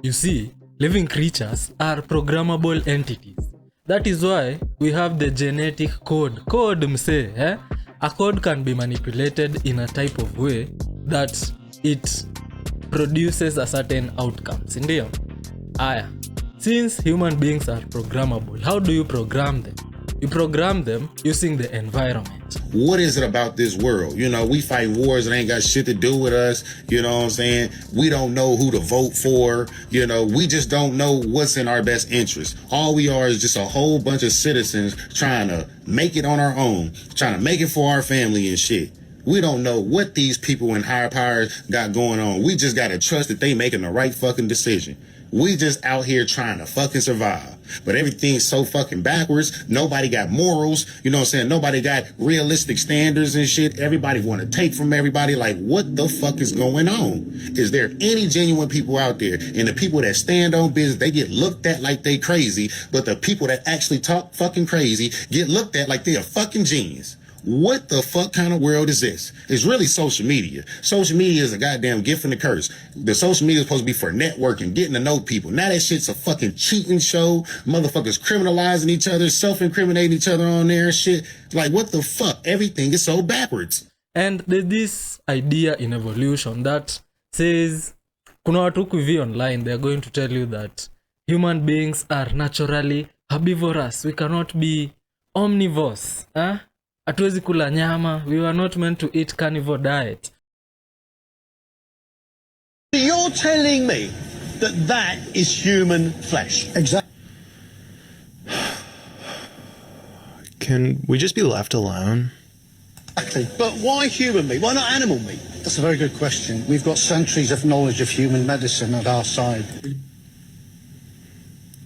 You see, living creatures are programmable entities. That is why we have the genetic code. Code mse, eh? A code can be manipulated in a type of way that it produces a certain outcome. Sindio? Aya. Since human beings are programmable, how do you program them? You program them using the environment. What is it about this world? You know, we fight wars that ain't got shit to do with us. You know what I'm saying? We don't know who to vote for. You know, we just don't know what's in our best interest. All we are is just a whole bunch of citizens trying to make it on our own, trying to make it for our family and shit. We don't know what these people in higher powers got going on. We just got to trust that they making the right fucking decision. We just out here trying to fucking survive. But everything's so fucking backwards. Nobody got morals. You know what I'm saying? Nobody got realistic standards and shit. Everybody want to take from everybody. Like, what the fuck is going on? Is there any genuine people out there? And the people that stand on business, they get looked at like they crazy. But the people that actually talk fucking crazy get looked at like they're a fucking genius. What the fuck kind of world is this? It's really social media. Social media is a goddamn gift and a curse. The social media is supposed to be for networking, getting to know people. Now that shit's a fucking cheating show. Motherfuckers criminalizing each other, self-incriminating each other on there and shit. Like, what the fuck? Everything is so backwards. And there's this idea in evolution that says, kuna watu kuvi online, they're going to tell you that human beings are naturally herbivorous. We cannot be omnivores. Huh? Hatuwezi kula nyama. We were not meant to eat carnivore diet. You're telling me that that is human flesh? Exactly. Can we just be left alone? Exactly. But why human meat? Why not animal meat? That's a very good question. We've got centuries of knowledge of human medicine at our side.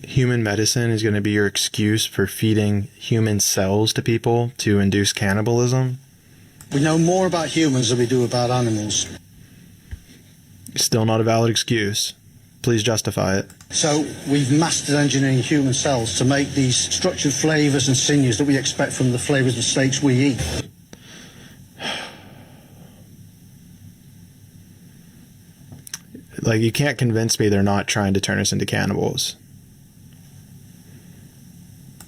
Human medicine is going to be your excuse for feeding human cells to people to induce cannibalism? We know more about humans than we do about animals. Still not a valid excuse. Please justify it. So we've mastered engineering human cells to make these structured flavors and sinews that we expect from the flavors of steaks we eat. Like, you can't convince me they're not trying to turn us into cannibals.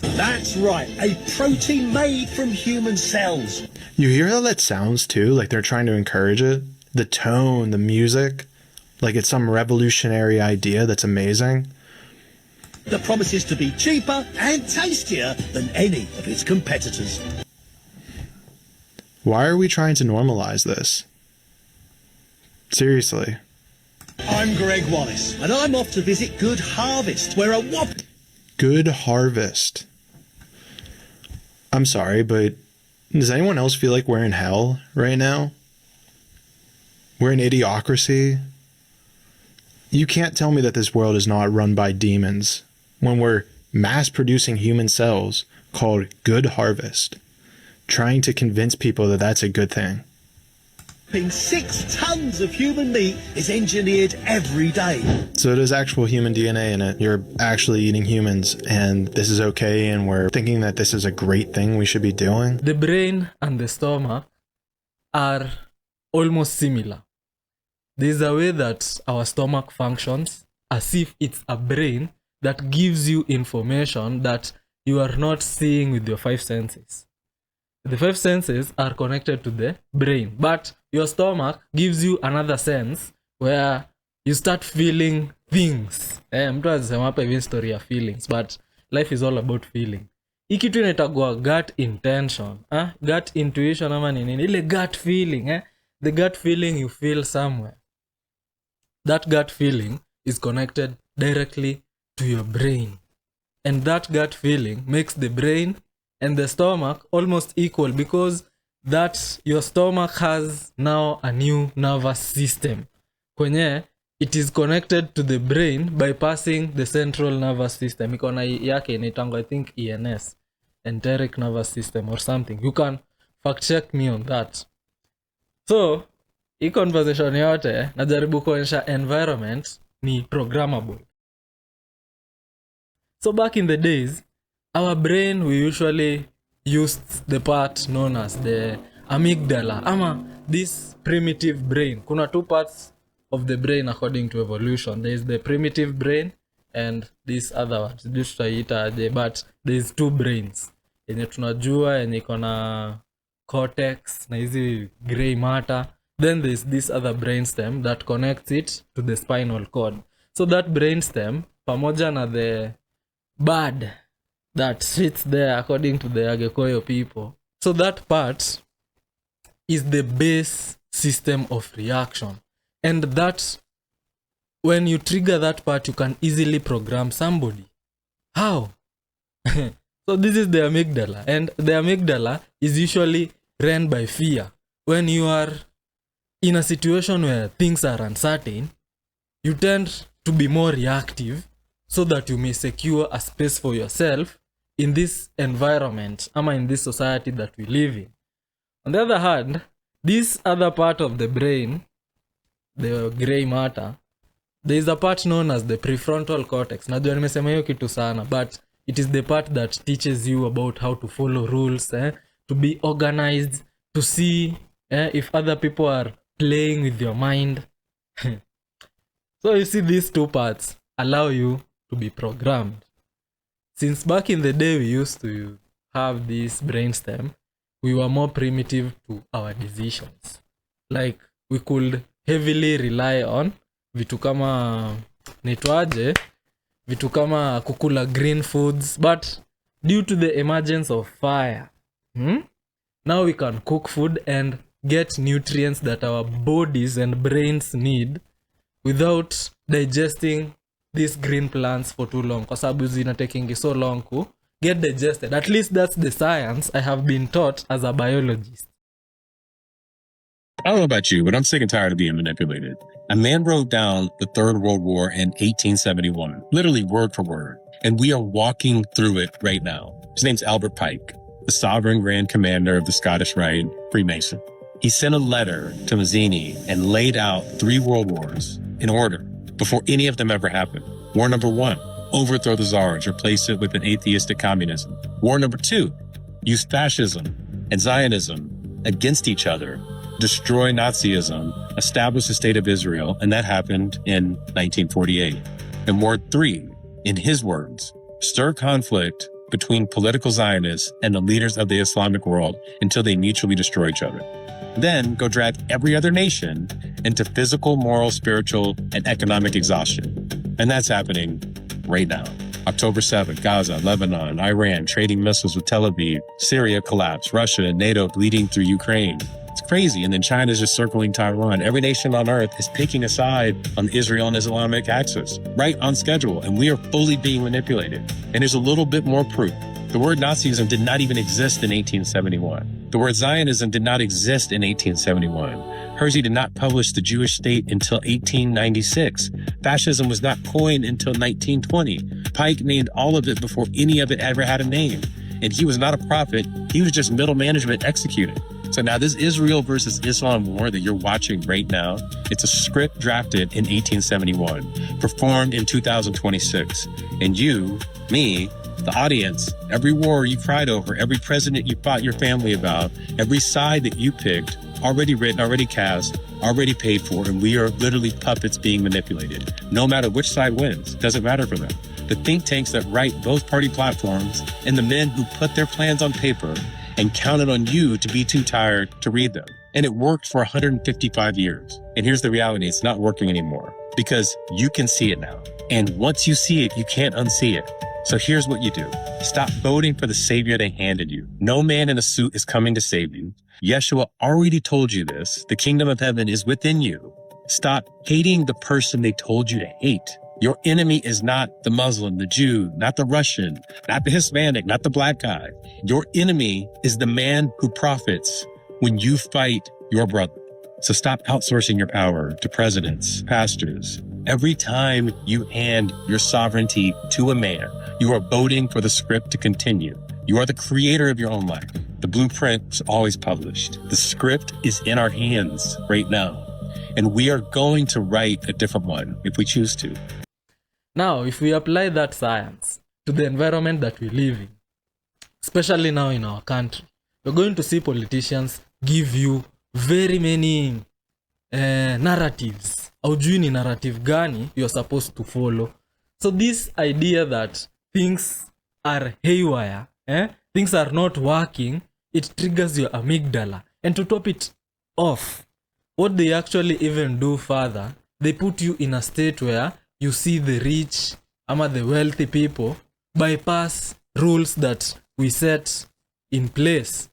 That's right, a protein made from human cells. You hear how that sounds too? Like they're trying to encourage it? The tone, the music, like it's some revolutionary idea that's amazing. The promises to be cheaper and tastier than any of its competitors. Why are we trying to normalize this? Seriously. I'm Greg Wallace, and I'm off to visit Good Harvest, where a Good Harvest. I'm sorry, but does anyone else feel like we're in hell right now? We're in idiocracy. You can't tell me that this world is not run by demons when we're mass-producing human cells called Good Harvest, trying to convince people that that's a good thing. 6 tons of human meat is engineered every day. So there's actual human DNA in it. You're actually eating humans, and this is okay, and we're thinking that this is a great thing we should be doing. The brain and the stomach are almost similar. There's a way that our stomach functions as if it's a brain that gives you information that you are not seeing with your 5 senses. The 5 senses are connected to the brain, but your stomach gives you another sense where you start feeling things. Mtu anasema hapa hivi story ya feelings, but life is all about feeling. Hii kitu inaitagwa gut intention, gut intuition ama nini, ile gut feeling, the gut feeling you feel somewhere. That gut feeling is connected directly to your brain. And that gut feeling makes the brain and the stomach almost equal, because that your stomach has now a new nervous system. Kwenye it is connected to the brain bypassing the central nervous system. Ikona yake inaitangwa, I think, ENS, enteric nervous system or something. You can fact check me on that. So, hii conversation yote najaribu kuonyesha environment ni programmable. So back in the days, our brain, we usually used the part known as the amygdala, ama this primitive brain. Kuna 2 parts of the brain according to evolution. There is the primitive brain and this other one. This tutaitaje, but there is two brains. Yenye tunajua yenye iko na cortex na hizi gray matter. Then there's this other brainstem that connects it to the spinal cord. So that brainstem pamoja na the bud that sits there according to the Agekoyo people. So that part is the base system of reaction. And that, when you trigger that part, you can easily program somebody. How? So this is the amygdala. And the amygdala is usually ran by fear. When you are in a situation where things are uncertain, you tend to be more reactive so that you may secure a space for yourself in this environment, in this society that we live in. On the other hand, this other part of the brain, the gray matter, there is a part known as the prefrontal cortex. Najua nimesema hiyo kitu sana, but it is the part that teaches you about how to follow rules, to be organized, to see if other people are playing with your mind. So you see, these two parts allow you to be programmed. Since back in the day we used to have this brainstem, we were more primitive to our decisions. Like, we could heavily rely on vitu kama nitwaje, vitu kama kukula green foods, but due to the emergence of fire, now we can cook food and get nutrients that our bodies and brains need without digesting these green plants for too long, kwa sababu zina taking so long to get digested. At least that's the science I have been taught as a biologist. I don't know about you, but I'm sick and tired of being manipulated. A man wrote down the Third World War in 1871, literally word for word, and we are walking through it right now. His name's Albert Pike, the sovereign grand commander of the Scottish Rite, Freemason. He sent a letter to Mazzini and laid out 3 world wars in order before any of them ever happened. War number 1, overthrow the czars, replace it with an atheistic communism. War number 2, use fascism and Zionism against each other, destroy Nazism, establish the state of Israel, and that happened in 1948. And War 3, in his words, stir conflict between political Zionists and the leaders of the Islamic world until they mutually destroy each other. Then go drag every other nation into physical, moral, spiritual, and economic exhaustion. And that's happening right now. October 7th, Gaza, Lebanon, Iran trading missiles with Tel Aviv, Syria collapse, Russia and NATO bleeding through Ukraine. It's crazy. And then China's just circling Taiwan. Every nation on earth is picking a side on the Israel and Islamic axis, right on schedule. And we are fully being manipulated. And there's a little bit more proof. The word Nazism did not even exist in 1871. The word Zionism did not exist in 1871. Herzl did not publish The Jewish State until 1896. Fascism was not coined until 1920. Pike named all of it before any of it ever had a name. And he was not a prophet. He was just middle management executed. So now this Israel versus Islam war that you're watching right now, it's a script drafted in 1871, performed in 2026. And you, me, the audience, every war you cried over, every president you fought your family about, every side that you picked, already written, already cast, already paid for, and we are literally puppets being manipulated. No matter which side wins, doesn't matter for them. The think tanks that write both party platforms and the men who put their plans on paper and counted on you to be too tired to read them. And it worked for 155 years. And here's the reality, it's not working anymore because you can see it now. And once you see it, you can't unsee it. So here's what you do. Stop voting for the savior they handed you. No man in a suit is coming to save you. Yeshua already told you this. The kingdom of heaven is within you. Stop hating the person they told you to hate. Your enemy is not the Muslim, the Jew, not the Russian, not the Hispanic, not the black guy. Your enemy is the man who profits when you fight your brother. So stop outsourcing your power to presidents, pastors. Every time you hand your sovereignty to a man, you are voting for the script to continue. You are the creator of your own life. The blueprint was always published. The script is in our hands right now. And we are going to write a different one if we choose to. Now, if we apply that science to the environment that we live in, especially now in our country, we're going to see politicians give you very many narratives. Aujui ni narrative gani you're supposed to follow. So this idea that things are haywire, things are not working, it triggers your amygdala. And to top it off, what they actually even do further, they put you in a state where you see the rich ama the wealthy people bypass rules that we set in place.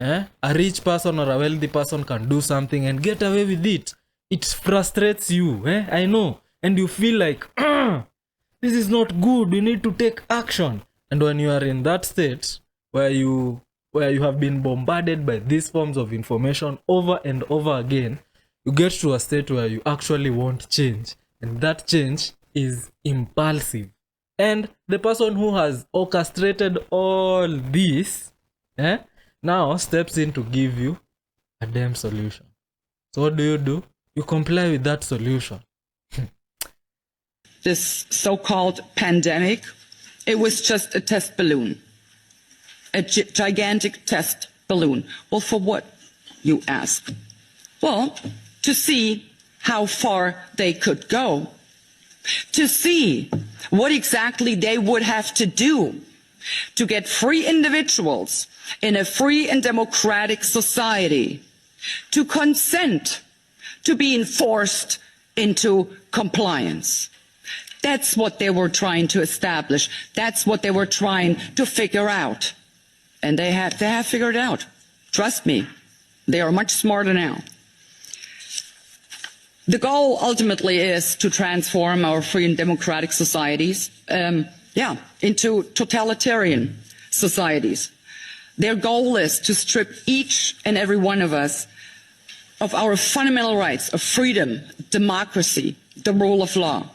A rich person or a wealthy person can do something and get away with it. It frustrates you, I know. And you feel like, this is not good, we need to take action. And when you are in that state where you have been bombarded by these forms of information over and over again, you get to a state where you actually want change. And that change is impulsive. And the person who has orchestrated all this, now steps in to give you a damn solution. So what do? You comply with that solution. This so-called pandemic, it was just a test balloon. A gigantic test balloon. Well, for what, you ask? Well, to see how far they could go. To see what exactly they would have to do to get free individuals in a free and democratic society to consent to being forced into compliance. That's what they were trying to establish. That's what they were trying to figure out. And they have figured it out. Trust me, they are much smarter now. The goal ultimately is to transform our free and democratic societies, into totalitarian societies. Their goal is to strip each and every one of us of our fundamental rights of freedom, democracy, the rule of law.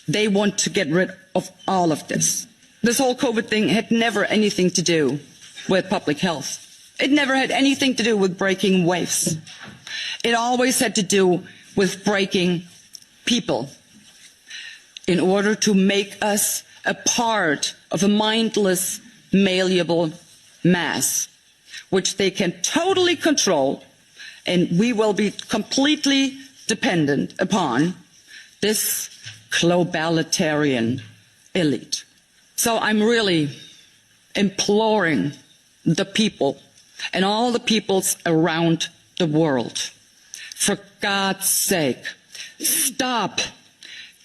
They want to get rid of all of this. This whole COVID thing had never anything to do with public health. It never had anything to do with breaking waves. It always had to do with breaking people in order to make us a part of a mindless, malleable mass, which they can totally control, and we will be completely dependent upon this globalitarian elite. So I'm really imploring the people and all the peoples around the world, for God's sake, stop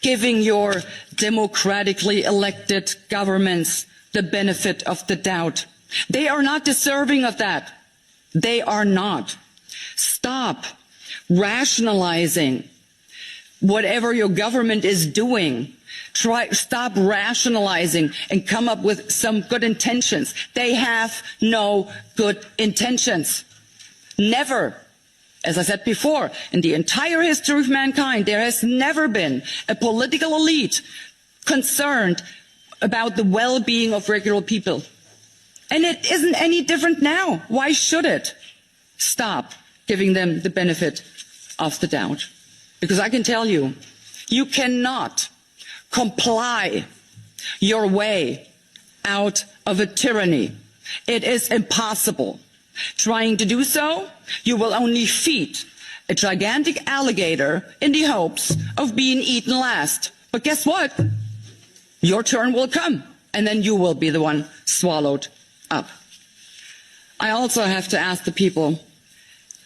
giving your democratically elected governments the benefit of the doubt. They are not deserving of that. They are not. Stop rationalizing whatever your government is doing. Stop rationalizing and come up with some good intentions. They have no good intentions. Never. As I said before, in the entire history of mankind, there has never been a political elite concerned about the well-being of regular people. And it isn't any different now. Why should it? Stop giving them the benefit of the doubt. Because I can tell you, you cannot comply your way out of a tyranny. It is impossible. Trying to do so, you will only feed a gigantic alligator in the hopes of being eaten last. But guess what? Your turn will come, and then you will be the one swallowed up. I also have to ask the people,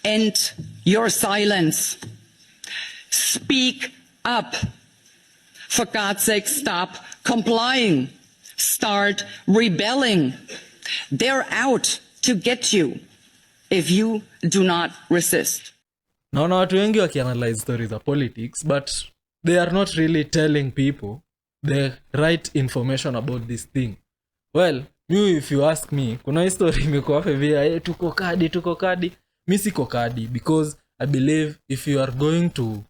end your silence. Speak up. For God's sake, stop complying. Start rebelling. They're out to get you if you do not resist. Naona watu wengi wakianalyze stories of politics, but they are not really telling people the right information about this thing. Well, if you ask me, kuna hii story imekuwa via tuko kadi. Mi siko kadi, because I believe if you are going to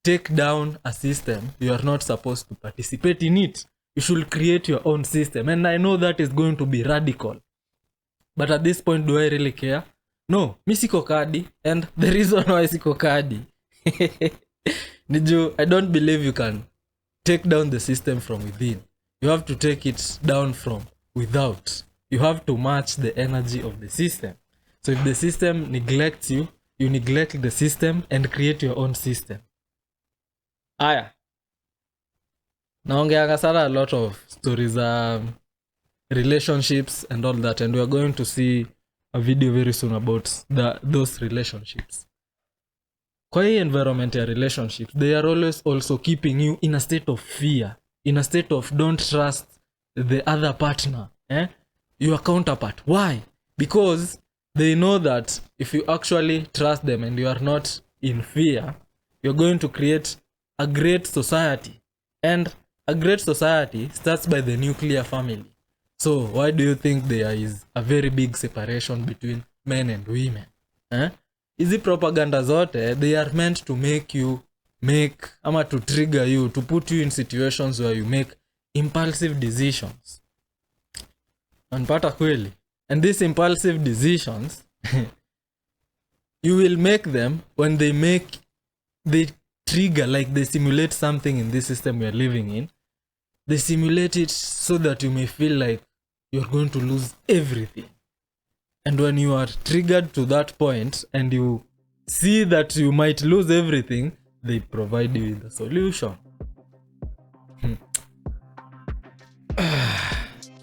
take down a system, you are not supposed to participate in it. You should create your own system. And I know that is going to be radical. But at this point, do I really care? No, mi siko kadi. And the reason why siko kadi, I don't believe you can take down the system from within. You have to take it down from without. You have to match the energy of the system. So if the system neglects you, you neglect the system and create your own system. Aya. Naongeanga sana a lot of stories, relationships and all that, and we are going to see a video very soon about those relationships. Kwa hii environment ya relationships, they are always also keeping you in a state of fear, in a state of don't trust the other partner, your counterpart. Why? Because they know that if you actually trust them and you are not in fear, you're going to create a great society. And a great society starts by the nuclear family. So why do you think there is a very big separation between men and women? Hizi propaganda zote, they are meant to to trigger you, to put you in situations where you make impulsive decisions. Unapata kweli? And these impulsive decisions, you will make them when they trigger, like they simulate something in this system we are living in. They simulate it so that you may feel like you're going to lose everything. And when you are triggered to that point and you see that you might lose everything, they provide you with the solution.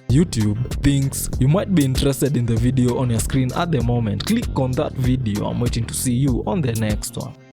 YouTube thinks you might be interested in the video on your screen at the moment. Click on that video. I'm waiting to see you on the next one.